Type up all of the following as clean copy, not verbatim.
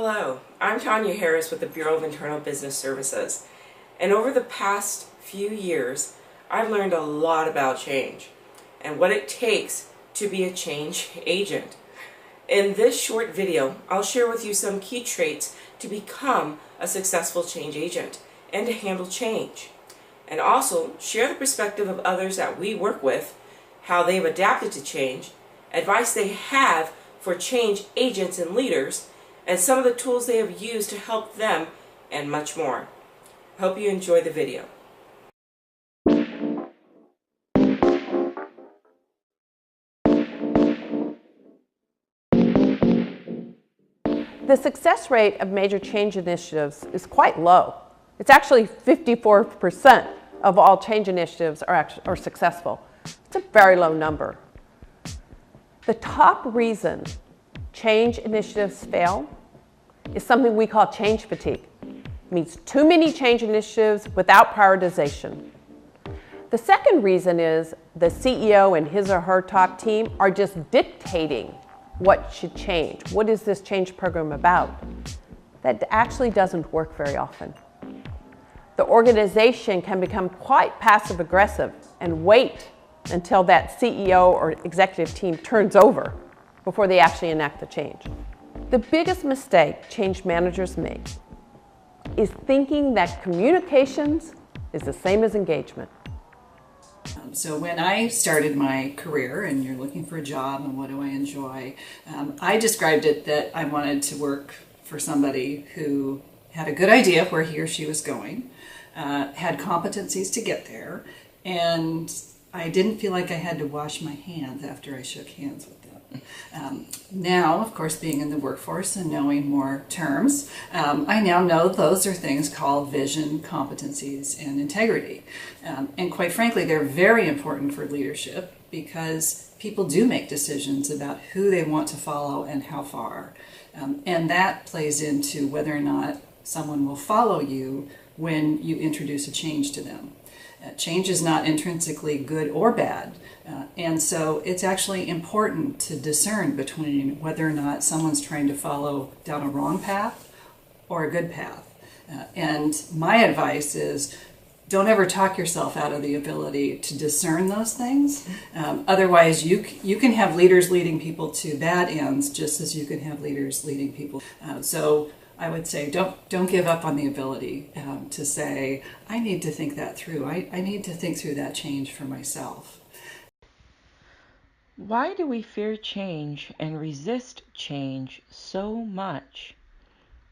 Hello, I'm Tawnya with the Bureau of Internal Business Services, and over the past few years I've learned a lot about change and what it takes to be a change agent. In this short video, I'll share with you some key traits to become a successful change agent and to handle change, and also share the perspective of others that we work with, how they've adapted to change, advice they have for change agents and leaders, and some of the tools they have used to help them, and much more. Hope you enjoy the video. The success rate of major change initiatives is quite low. It's actually 54% of all change initiatives are successful. It's a very low number. The top reason change initiatives fail is something we call change fatigue. It means too many change initiatives without prioritization. The second reason is the CEO and his or her top team are just dictating what should change. What is this change program about? That actually doesn't work very often. The organization can become quite passive aggressive and wait until that CEO or executive team turns over before they actually enact the change. The biggest mistake change managers make is thinking that communications is the same as engagement. So when I started my career, and you're looking for a job and what do I enjoy, I described it that I wanted to work for somebody who had a good idea of where he or she was going, had competencies to get there, and I didn't feel like I had to wash my hands after I shook hands with them. Now, of course, being in the workforce and knowing more terms, I now know those are things called vision, competencies, and integrity. And quite frankly, they're very important for leadership because people do make decisions about who they want to follow and how far. And that plays into whether or not someone will follow you when you introduce a change to them. Change is not intrinsically good or bad, and so it's actually important to discern between whether or not someone's trying to follow down a wrong path or a good path. And my advice is don't ever talk yourself out of the ability to discern those things. Otherwise, you can have leaders leading people to bad ends just as you can have leaders leading people. So I would say don't give up on the ability to say, I need to think that through. I need to think through that change for myself. Why do we fear change and resist change so much?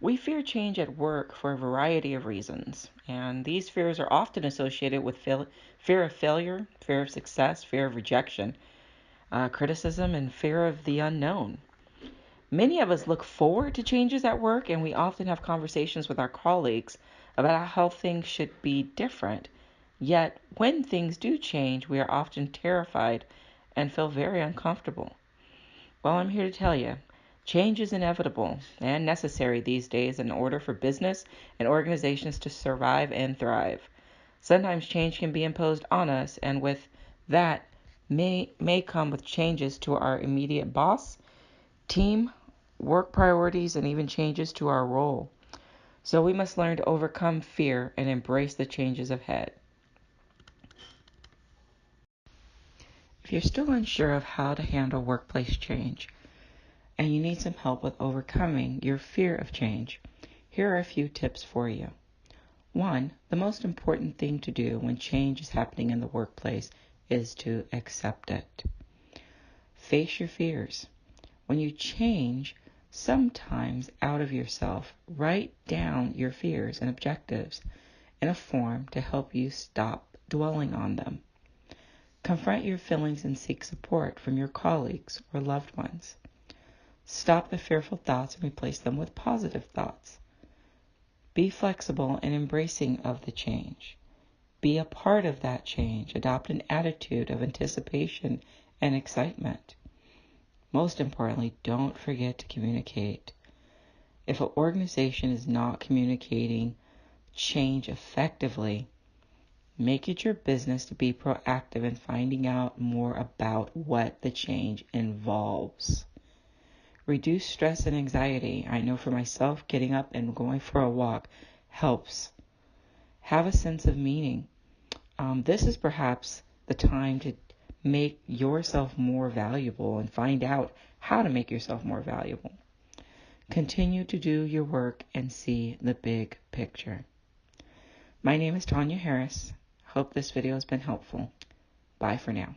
We fear change at work for a variety of reasons, and these fears are often associated with fear of failure, fear of success, fear of rejection, criticism, and fear of the unknown. Many of us look forward to changes at work, and we often have conversations with our colleagues about how things should be different. Yet, when things do change, we are often terrified and feel very uncomfortable. Well, I'm here to tell you, change is inevitable and necessary these days in order for business and organizations to survive and thrive. Sometimes change can be imposed on us, and with that may come with changes to our immediate boss, team, work priorities, and even changes to our role. So we must learn to overcome fear and embrace the changes ahead. If you're still unsure of how to handle workplace change, and you need some help with overcoming your fear of change, here are a few tips for you. 1, the most important thing to do when change is happening in the workplace is to accept it. Face your fears. When you change, sometimes out of yourself, write down your fears and objectives in a form to help you stop dwelling on them. Confront your feelings and seek support from your colleagues or loved ones. Stop the fearful thoughts and replace them with positive thoughts. Be flexible and embracing of the change. Be a part of that change. Adopt an attitude of anticipation and excitement. Most importantly, don't forget to communicate. If an organization is not communicating change effectively, make it your business to be proactive in finding out more about what the change involves. Reduce stress and anxiety. I know for myself, getting up and going for a walk helps. Have a sense of meaning. This is perhaps the time to make yourself more valuable and find out how to make yourself more valuable. Continue to do your work and see the big picture. My name is Tawnya Harris. Hope this video has been helpful. Bye for now.